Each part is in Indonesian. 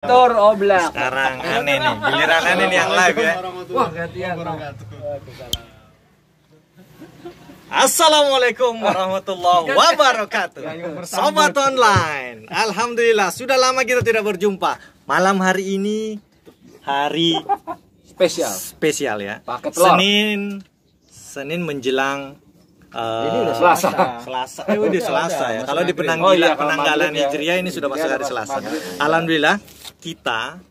Tor oblak. Sekarang aneh nih, giliran aneh nih yang live ya. Wah, gantian. Assalamualaikum warahmatullahi wabarakatuh. Sobat online, alhamdulillah sudah lama kita tidak berjumpa. Malam hari ini hari spesial ya. Paket telur. Senin menjelang Ini udah Selasa. Udah Selasa ya. Kalau di penanggalan Hijriah ini sudah masuk hari Selasa. Alhamdulillah kita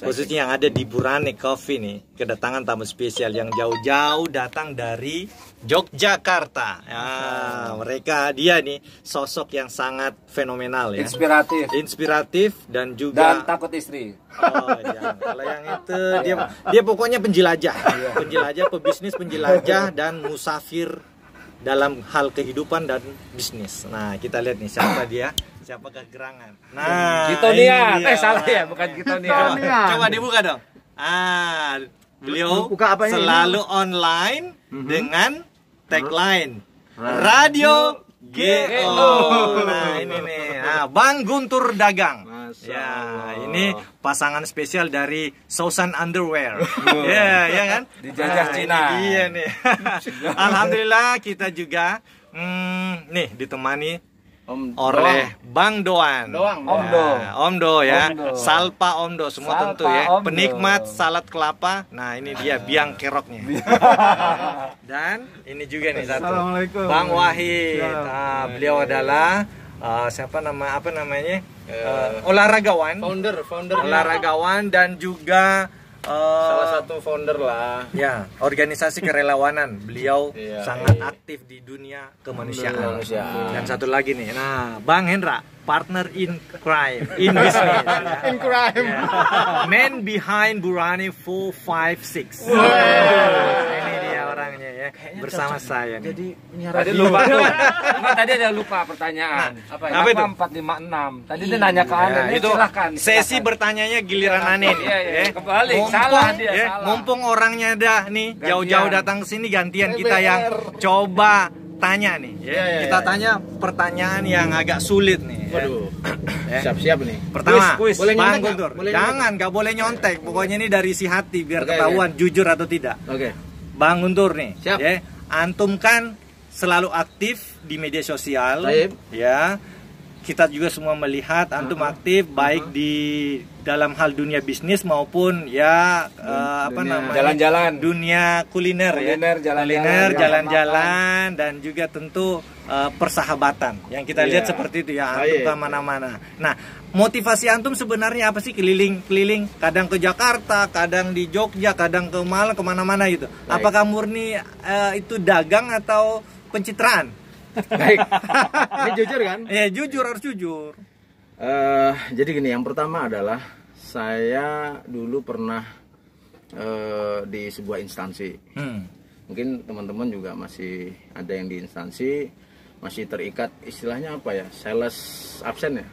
khususnya yang ada di Burane Coffee nih kedatangan tamu spesial yang jauh-jauh datang dari Yogyakarta. Ya, dia nih sosok yang sangat fenomenal ya. Inspiratif dan juga takut istri. Oh, jangan. Kalau yang itu dia pokoknya penjelajah, pebisnis penjelajah dan musafir dalam hal kehidupan dan bisnis. Nah, kita lihat nih siapa kegerangan. Nah, Kitonian. Salah ya, bukan Kitonian. Coba dibuka dong. Beliau selalu online dengan tagline Radio GO. Nah, ini nih. Bang Guntur Dagang. Ya, ini pasangan spesial dari Sousan Underwear. Ya kan? Dijajah Cina. Iya nih. Alhamdulillah kita juga nih ditemani oleh Bang Doan. Omdo ya. Salpa Omdo semua tentu ya. Penikmat salad kelapa. Nah, ini dia biang keroknya. Dan ini juga nih satu. Assalamualaikum. Bang Wahid. Beliau adalah olahragawan. Founder Olahragawan dan juga salah satu founder lah. Ya, organisasi kerelawanan. Beliau sangat aktif di dunia kemanusiaan. Dan satu lagi nih. Nah, Bang Hendra, partner in crime, in business. In crime. Man behind Burane 456. Ini dia orangnya ya. Bersama saya nih. Jadi tadi lupa tuh. Tadi ada lupa pertanyaan. Apa itu? 456. Tadi dia nanya ke Anda. Itu silakan. Sesi bertanyanya giliran aneh nih. Iya. Kembali. Salah dia. Mumpung orangnya nih jauh-jauh datang ke sini gantian kita yang coba tanya nih. Kita tanya pertanyaan yang agak sulit nih. Waduh. Siap-siap nih. Pertama, boleh Bang nyontek Guntur. nggak? Jangan, nggak boleh nyontek. Pokoknya ini dari isi hati biar ketahuan jujur atau tidak. Oke. Bang Guntur nih. Siap. Ya, antum kan selalu aktif di media sosial. Baik. Ya. Kita juga semua melihat antum aktif baik di dalam hal dunia bisnis maupun jalan-jalan, dunia kuliner jalan-jalan dan juga tentu persahabatan yang kita lihat seperti itu ya, antum ke mana-mana. Nah, motivasi antum sebenarnya apa sih keliling-keliling, kadang ke Jakarta, kadang di Jogja, kadang ke Malang, kemana-mana gitu? Apakah murni itu dagang atau pencitraan? Baik. Ini jujur kan? Ya jujur, harus jujur. Jadi gini, yang pertama adalah saya dulu pernah di sebuah instansi. Mungkin teman-teman juga masih ada yang di instansi, masih terikat istilahnya apa ya? Sales absen ya?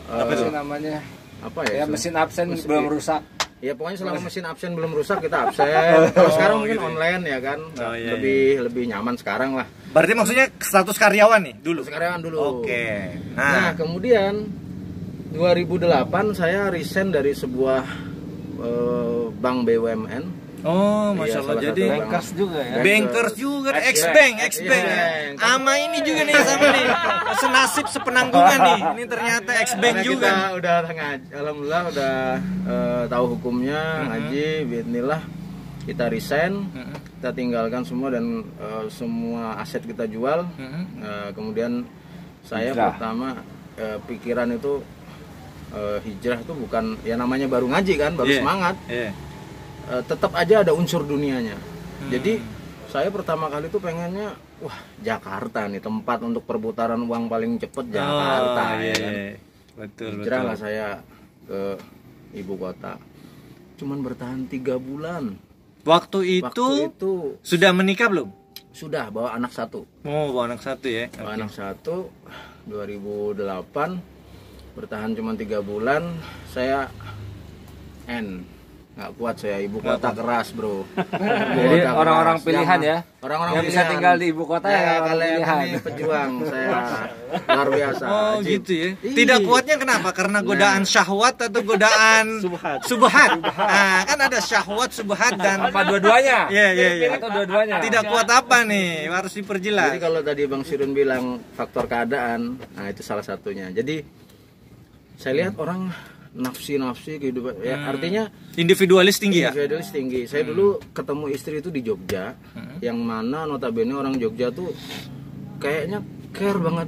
Apa sih namanya? Apa ya? Mesin absen belum rusak. Ya pokoknya selama mesin absen belum rusak kita absen. Kalau sekarang mungkin online ya kan, lebih nyaman sekarang lah. Berarti maksudnya status karyawan nih dulu? Karyawan dulu. Oke. Nah kemudian 2008 saya resign dari sebuah bank BUMN. Oh, masya Allah. Jadi bankers juga ya. Bankers juga, ex-bank. Ama ini juga nih sama nih. Senasib sepenanggungan nih. Ini ternyata ex-bank juga. Kita udah alhamdulillah udah tahu hukumnya, ngaji, bismillah. Kita resign, kita tinggalkan semua dan semua aset kita jual. Kemudian saya pertama pikiran itu hijrah itu bukan ya namanya baru ngaji kan, baru semangat. Tetap aja ada unsur dunianya. Jadi saya pertama kali tuh pengennya Jakarta nih tempat untuk perputaran uang paling cepet Jakarta ya kan. Betul. Hijrah lah saya ke ibu kota. Cuman bertahan 3 bulan. Waktu itu sudah menikah belum? Sudah, bawa anak 1. Oh, bawa anak 1 ya. Bawa anak 1 2008 bertahan cuma 3 bulan saya nggak kuat saya, ibu kota keras bro. Jadi orang-orang pilihan ya, orang-orang yang bisa tinggal di ibu kota ya, kalian pilihan. ini pejuang saya luar biasa. Oh Ajib. gitu ya. Iya. Tidak kuatnya kenapa? Karena godaan syahwat atau godaan subhat. Nah, kan ada syahwat, subhat dan Apa dua-duanya? Iya. Atau dua-duanya? Tidak kuat apa nih? Harus diperjelas. Jadi kalau tadi Bang Sirun bilang faktor keadaan, nah itu salah satunya. Jadi saya lihat orang nafsi kehidupan ya, artinya Individualis tinggi ya. individualis tinggi. Saya dulu ketemu istri itu di Jogja, yang mana notabene orang Jogja tuh kayaknya care banget,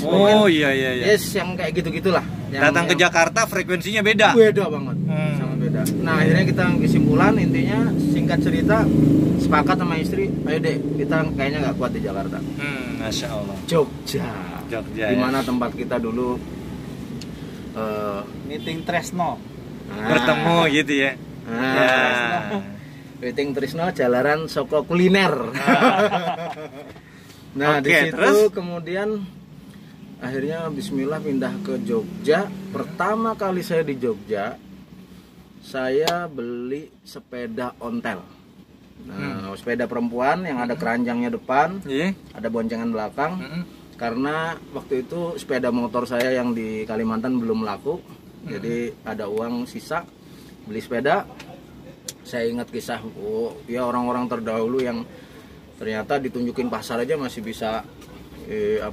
Oh iya. yes, yang kayak gitu-gitulah. Datang ke Jakarta frekuensinya beda. Beda banget, sangat beda. Nah akhirnya kita kesimpulan, intinya singkat cerita sepakat sama istri, ayo deh kita kayaknya nggak kuat di Jakarta. Masya Allah. Jogja, ya. dimana tempat kita dulu meeting Tresno. Bertemu gitu ya. Meeting Trisno jalaran soko kuliner. Nah, Oke, di situ terus? kemudian akhirnya bismillah pindah ke Jogja. Pertama kali saya di Jogja, saya beli sepeda ontel. Nah, sepeda perempuan yang ada keranjangnya depan, Iya. ada boncengan belakang. Karena waktu itu sepeda motor saya yang di Kalimantan belum laku. Jadi ada uang sisa, beli sepeda. Saya ingat kisah ya orang-orang terdahulu yang ternyata ditunjukin pasar aja masih bisa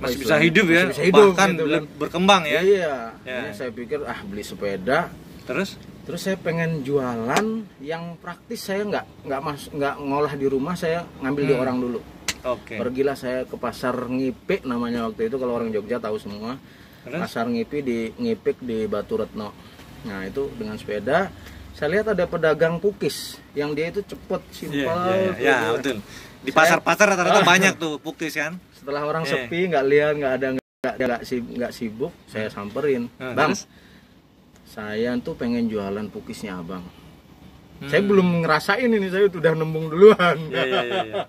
Masih bisa hidup ya. masih bisa hidup, Bahkan gitu kan. berkembang ya. Iya. Ya. Ini saya pikir beli sepeda. Terus Terus saya pengen jualan yang praktis, saya nggak ngolah di rumah, saya ngambil di orang dulu. oke. Pergilah saya ke pasar Ngipik namanya waktu itu, kalau orang Jogja tahu semua. Terus? Pasar Ngipik di Batu Retno. Nah itu dengan sepeda, saya lihat ada pedagang pukis yang dia itu cepet, simpel. Iya, betul. Di pasar-pasar rata-rata banyak tuh pukis kan. Setelah orang Iya. sepi, nggak lihat, nggak sibuk, saya samperin, Bang. Terus? Saya tuh pengen jualan pukisnya abang. Saya belum ngerasain ini, saya udah nembung duluan. Iya.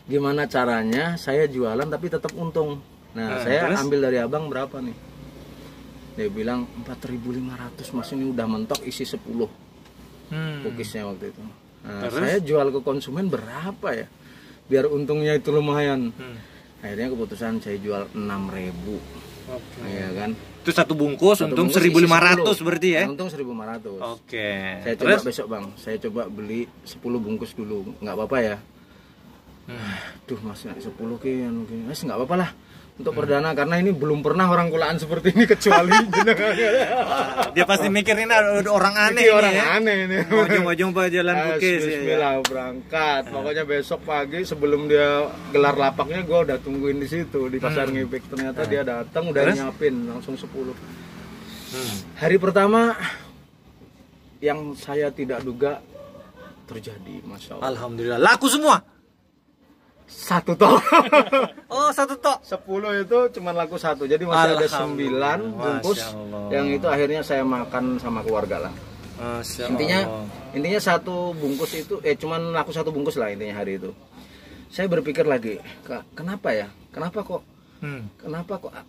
Gimana caranya saya jualan tapi tetap untung. Nah, saya terus? ambil dari abang berapa nih? Dia bilang 4.500 mas, ini udah mentok isi 10 pukisnya waktu itu. Nah, Terus? saya jual ke konsumen berapa ya? Biar untungnya itu lumayan. Akhirnya keputusan saya jual 6.000. Oke. Iya kan? Itu satu bungkus Satu untung bungkus isi 1.500 10. berarti ya. Untung 1.500. Oke. Saya coba besok bang, saya coba beli 10 bungkus dulu, nggak apa-apa ya. Duh mas, 10 kian mungkin, mas nggak apa-apa lah untuk perdana, karena ini belum pernah orang kulaan seperti ini kecuali Dia pasti mikirin ada orang aneh ini orang ya. aneh ini. Mau jumpa jalan bukis ya. Bismillah berangkat. Pokoknya besok pagi sebelum dia gelar lapaknya, gue udah tungguin di situ di pasar Ngipik. Ternyata dia datang udah nyiapin langsung 10. Hari pertama yang saya tidak duga terjadi, masya Allah. Alhamdulillah laku semua. Satu tok. Oh, satu tok. 10 itu cuma laku 1. Jadi masih ada 9 bungkus. Masya Allah. Yang itu akhirnya saya makan sama keluarga lah. Masya Intinya satu bungkus itu cuman laku 1 bungkus lah intinya hari itu. Saya berpikir lagi, kenapa ya? Kenapa kok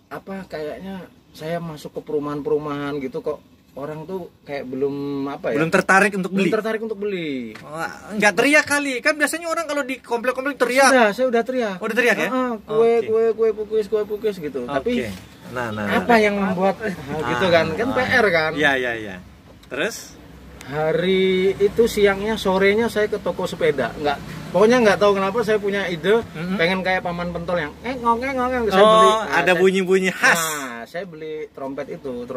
apa kayaknya saya masuk ke perumahan-perumahan gitu kok orang tuh kayak belum apa ya? Belum tertarik untuk beli. Belum tertarik untuk beli. Wah, nggak teriak kali. Kan biasanya orang kalau di komplek-komplek teriak. Saya udah teriak. Oh, udah teriak ya? Kue pukis gitu. Tapi Nah. apa yang membuat gitu kan PR kan. Iya. Terus Hari itu siangnya, sorenya saya ke toko sepeda. Pokoknya nggak tahu kenapa saya punya ide pengen kayak paman pentol yang ngong. Saya beli. Ada bunyi-bunyi khas. Nah, saya beli trompet yang ngong.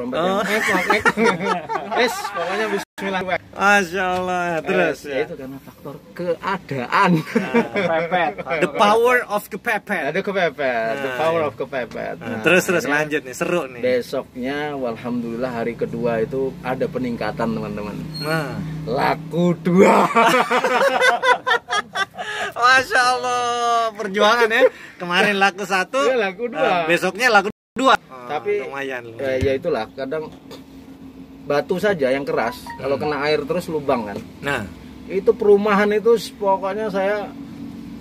Pokoknya bismillah. Masya Allah. Terus ya itu karena faktor keadaan. Kepepet. The power of kepepet. Ada kepepet, the power of kepepet. Terus lanjut nih, seru nih. Besoknya, alhamdulillah hari kedua itu ada peningkatan teman-teman. Nah, Laku 2. Masya Allah, perjuangan ya. Kemarin laku 1, Iya, laku 2. besoknya laku 2. Tapi lumayan. ya itulah, kadang batu saja yang keras kalau kena air terus lubang kan. Nah, Itu perumahan itu pokoknya saya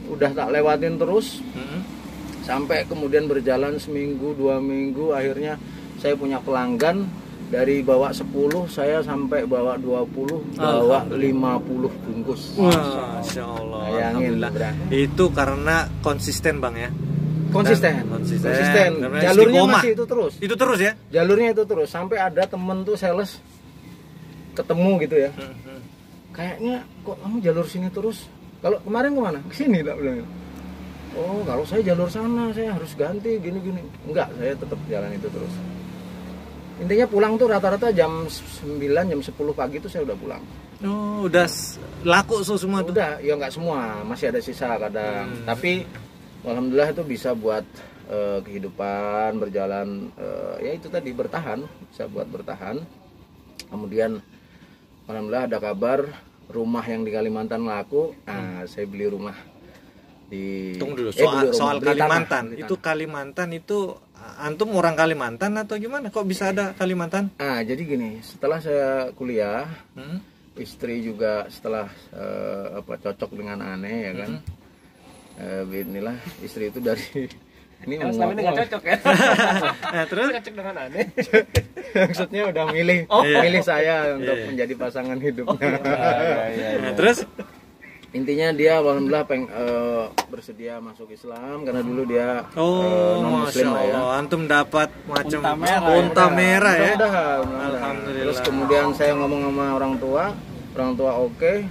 udah tak lewatin terus. Sampai kemudian berjalan seminggu 2 minggu, akhirnya saya punya pelanggan Dari bawa 10 saya sampai bawa 20, bawa 50 bungkus. Masya Allah. Alhamdulillah. Itu karena konsisten Bang ya. Konsisten. Karena Jalurnya istiqomah. masih itu terus. Itu terus ya? Jalurnya itu terus sampai ada temen tuh sales ketemu gitu ya. Kayaknya kok kamu jalur sini terus? Kalau kemarin kemana? Kesini tak bilang. Oh, kalau saya jalur sana saya harus ganti gini-gini. Enggak, saya tetap jalan itu terus. Intinya pulang tuh rata-rata jam 9, jam 10 pagi tuh saya udah pulang. Oh, udah laku semua tuh? Udah, ya nggak semua, masih ada sisa kadang. Tapi alhamdulillah itu bisa buat kehidupan berjalan, ya itu tadi bertahan, bisa buat bertahan. Kemudian alhamdulillah ada kabar rumah yang di Kalimantan laku. Nah, saya beli rumah di. Tunggu dulu, beli soal rumah, beli Kalimantan. tanah. Itu Kalimantan itu antum orang Kalimantan atau gimana? Kok bisa ada Kalimantan? Nah, jadi gini, setelah saya kuliah, istri juga setelah cocok dengan aneh ya kan. Inilah istri itu dari ini selama ini nggak cocok ya. Nah, terus Cocok dengan aneh. maksudnya udah milih saya untuk menjadi pasangan hidupnya. Nah, terus Intinya dia alhamdulillah bersedia masuk Islam karena dulu dia non muslim lah ya. Antum dapat macam Unta merah ya. Mudah-mudahan. Alhamdulillah. Terus kemudian saya ngomong sama orang tua oke,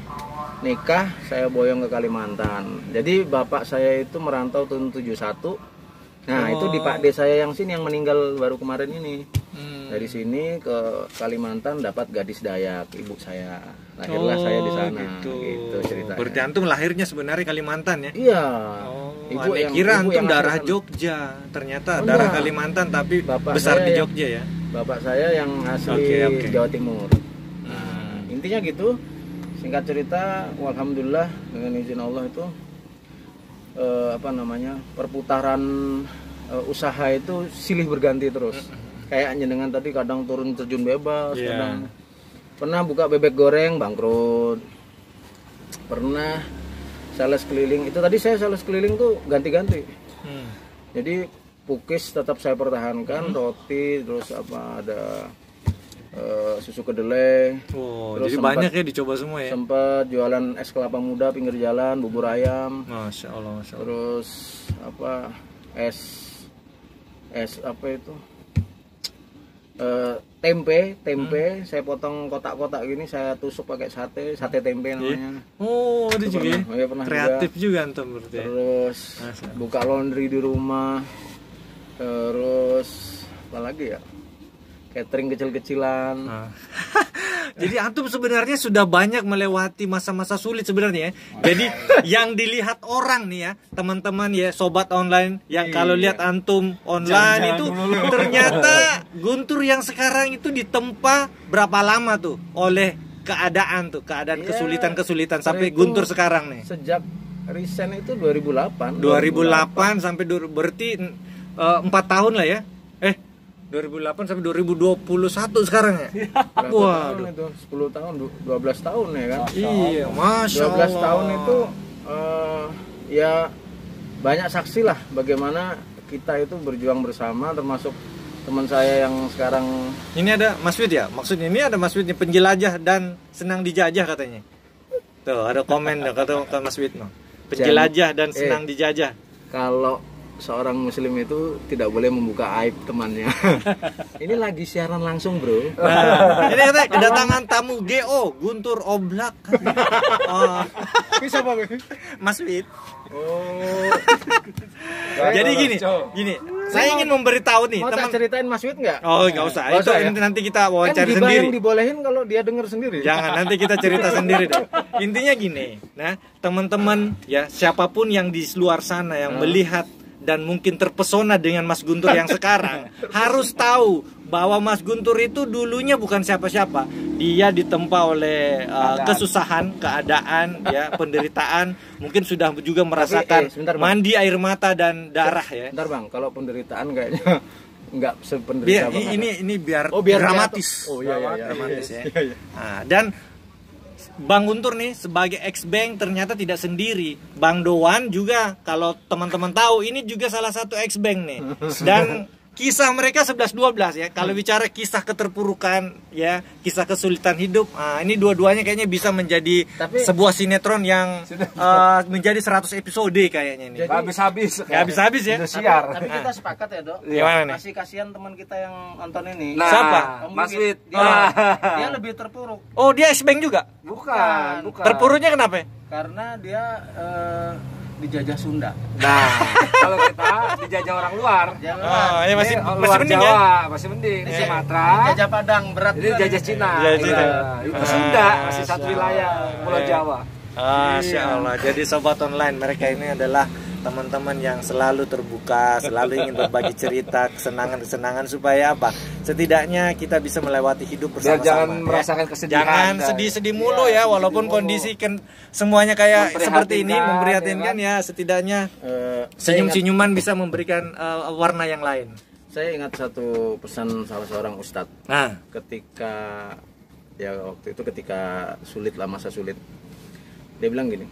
nikah, saya boyong ke Kalimantan. Jadi bapak saya itu merantau tahun 71. Nah, itu di Pak D saya yang sini yang meninggal baru kemarin ini. Dari sini ke Kalimantan dapat gadis Dayak, ibu saya. Lahirlah saya di sana. Gitu ceritanya. Berarti antum lahirnya sebenarnya Kalimantan ya? Iya. Ibu yang kira antum darah Jogja, ternyata darah Kalimantan tapi bapak besar di saya Jogja ya. Bapak saya yang asli Jawa Timur. Nah, intinya gitu. Singkat cerita, alhamdulillah dengan izin Allah itu perputaran usaha itu silih berganti terus. Kayak jenengan tadi kadang turun terjun bebas, kadang pernah buka bebek goreng bangkrut. Pernah sales keliling. Itu tadi saya sales keliling tuh ganti-ganti. Jadi pukis tetap saya pertahankan, roti terus ada susu kedelai. Terus jadi banyak ya dicoba semua ya. Sempat jualan es kelapa muda pinggir jalan, bubur ayam. Masya Allah. Terus es apa itu? Tempe saya potong kotak-kotak gini, saya tusuk pakai sate tempe namanya. Oh, itu juga pernah kreatif juga antum berarti. Terus buka laundry di rumah. Terus apa lagi ya? Catering kecil-kecilan. Jadi antum sebenarnya sudah banyak melewati masa-masa sulit sebenarnya ya. Jadi yang dilihat orang nih ya, teman-teman ya, sobat online yang kalau lihat antum online itu ternyata Guntur yang sekarang itu ditempa berapa lama tuh oleh keadaan kesulitan-kesulitan sampai Guntur sekarang nih. Sejak resign itu 2008 sampai berarti 4 tahun lah ya. 2008 sampai 2021 sekarang ya. Waduh, itu 10 tahun, 12 tahun ya kan. Iya, Masya Allah. 12 tahun itu ya banyak saksi lah bagaimana kita itu berjuang bersama, termasuk teman saya yang sekarang. Ini ada Mas Wid ya? Maksudnya ini ada Mas Wid penjelajah dan senang dijajah katanya. Tuh, ada komen kata Mas Wid no. Penjelajah dan senang dijajah. Kalau seorang muslim itu tidak boleh membuka aib temannya. Ini lagi siaran langsung, Bro. Nah, ini katanya kedatangan tamu GO Guntur Oblak. Bisa Pak? Mas Wid. Oh. Jadi gini. Saya ingin memberitahu nih, teman. Mau ceritain Mas Wid nggak? Oh, nggak usah. Itu ya? Nanti kita wawancara sendiri. Yang dibolehin kalau dia dengar sendiri. Jangan, nanti kita cerita sendiri deh. Intinya gini, nah, teman-teman ya, siapapun yang di luar sana yang melihat dan mungkin terpesona dengan Mas Guntur yang sekarang harus tahu bahwa Mas Guntur itu dulunya bukan siapa-siapa. Dia ditempa oleh kesusahan, keadaan, ya, penderitaan. Mungkin sudah juga merasakan mandi air mata dan darah ya. Bentar Bang, kalau penderitaan kayaknya nggak sependerita banget. Ini biar dramatis. Oh iya, dramatis ya. Nah, dan Bang Guntur nih sebagai ex-bank ternyata tidak sendiri. Bang Doan juga kalau teman-teman tahu ini juga salah satu ex-bank nih. Dan kisah mereka 11-12 ya. Kalau bicara kisah keterpurukan ya, kisah kesulitan hidup, ini dua-duanya kayaknya bisa menjadi sebuah sinetron yang menjadi 100 episode kayaknya ini. Jadi habis-habis. Ya habis-habis ya. Tapi kita sepakat ya, Dok. Gimana nih? Masih kasihan teman kita yang nonton ini. Nah, siapa? Mas Wid. Dia lebih terpuruk. Oh, dia S-Bank juga? Bukan. Terpuruknya kenapa? Karena dia dijajah Sunda. Nah, kalau kita dijajah orang luar. Ya masih luar mending Jawa, ya. masih mending. Di Sumatera. Dijajah Padang berat. Ini dijajah Cina. Itu Sunda, masih satu wilayah Pulau Jawa. Masya Allah. Jadi sobat online, mereka ini adalah teman-teman yang selalu terbuka, selalu ingin berbagi cerita, kesenangan-kesenangan supaya apa? Setidaknya kita bisa melewati hidup bersama-sama. Jangan merasakan kesedihan. Jangan sedih-sedih mulu ya, walaupun kondisi semuanya kayak seperti ini memprihatinkan ya, setidaknya senyum-senyuman bisa memberikan warna yang lain. Saya ingat satu pesan salah seorang ustadz. Ketika waktu itu ketika masa sulit, dia bilang gini.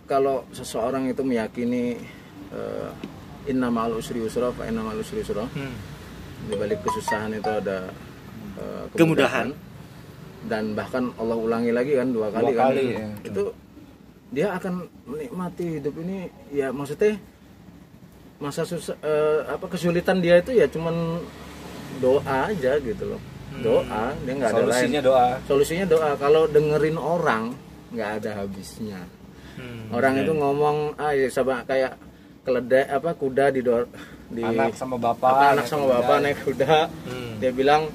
Kalau seseorang itu meyakini inna ma'al usri yusra fa inna ma'al usri yusra, di balik kesusahan itu ada kemudahan, dan bahkan Allah ulangi lagi kan dua kali ya. Itu dia akan menikmati hidup ini ya, maksudnya masa kesulitan dia itu ya cuman doa aja gitu loh. Doa, dia nggak ada lain. Solusinya doa. Kalau dengerin orang nggak ada habisnya. Orang itu ngomong sama kayak keledai kuda di anak sama bapak naik kuda. Dia bilang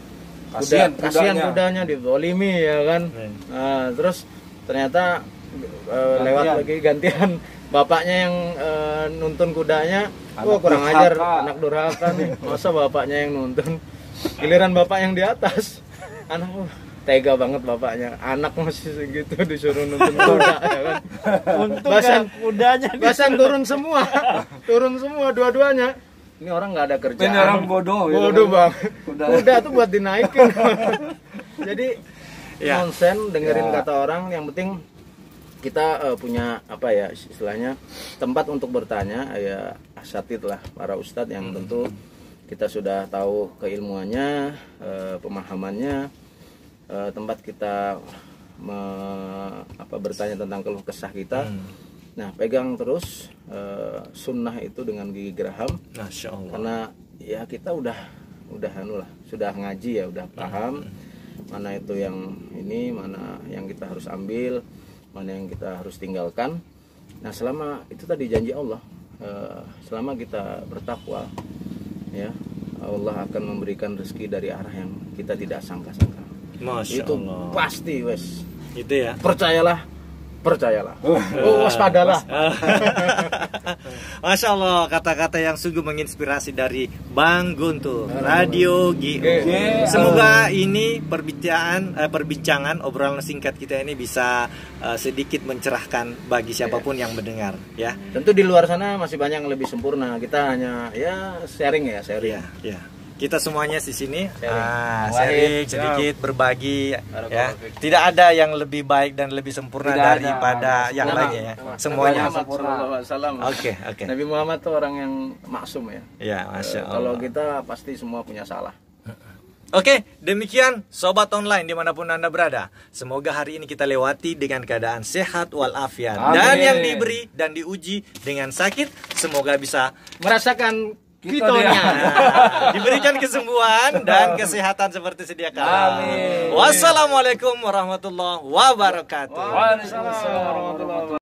kasihan kudanya dizolimi ya kan. Nah, terus ternyata lewat lagi gantian bapaknya yang nuntun kudanya. Kurang ajar, anak durhaka nih. Masa bapaknya yang nuntun? Giliran bapak yang di atas, anak tega banget bapaknya, anak masih segitu disuruh nuntun kuda ya kan. Bahkan turun semua dua-duanya. Ini orang nggak ada kerjaan. Ini orang bodoh bang. Kuda tuh buat dinaikin. Jadi nonsen, dengerin kata orang. Yang penting kita punya istilahnya tempat untuk bertanya ya, asatid lah, para ustadz yang tentu kita sudah tahu keilmuannya, pemahamannya, tempat kita bertanya tentang keluh kesah kita. Nah, pegang terus sunnah itu dengan gigi geraham. Masya Allah. Karena ya kita sudah ngaji ya, udah paham mana itu yang ini, mana yang kita harus ambil, mana yang kita harus tinggalkan. Nah, selama itu tadi janji Allah, selama kita bertakwa, ya Allah akan memberikan rezeki dari arah yang kita tidak sangka-sangka. Masya itu Allah. Pasti wes. Itu ya. Percayalah. Waspadalah. Masya Allah, kata-kata yang sungguh menginspirasi dari Bang Guntur, Radio GO. Semoga ini perbincangan obrolan singkat kita ini bisa sedikit mencerahkan bagi siapapun yang mendengar ya. Tentu di luar sana masih banyak yang lebih sempurna. Kita hanya sharing. Ya. Kita semuanya di sini sharing sedikit, berbagi ya. Tidak ada yang lebih baik dan lebih sempurna daripada yang lainnya ya. Semuanya sempurna. Oke. Nabi Muhammad tuh orang yang maksum ya. Ya, Masya Allah. Kalau kita pasti semua punya salah. Oke, demikian Sobat Online dimanapun Anda berada. Semoga hari ini kita lewati dengan keadaan sehat walafiat. Dan yang diberi dan diuji dengan sakit, semoga bisa merasakan fitonya. Diberikan kesembuhan dan kesehatan seperti sedia kala. Wassalamualaikum warahmatullahi wabarakatuh. Waalaikumsalam warahmatullahi wabarakatuh.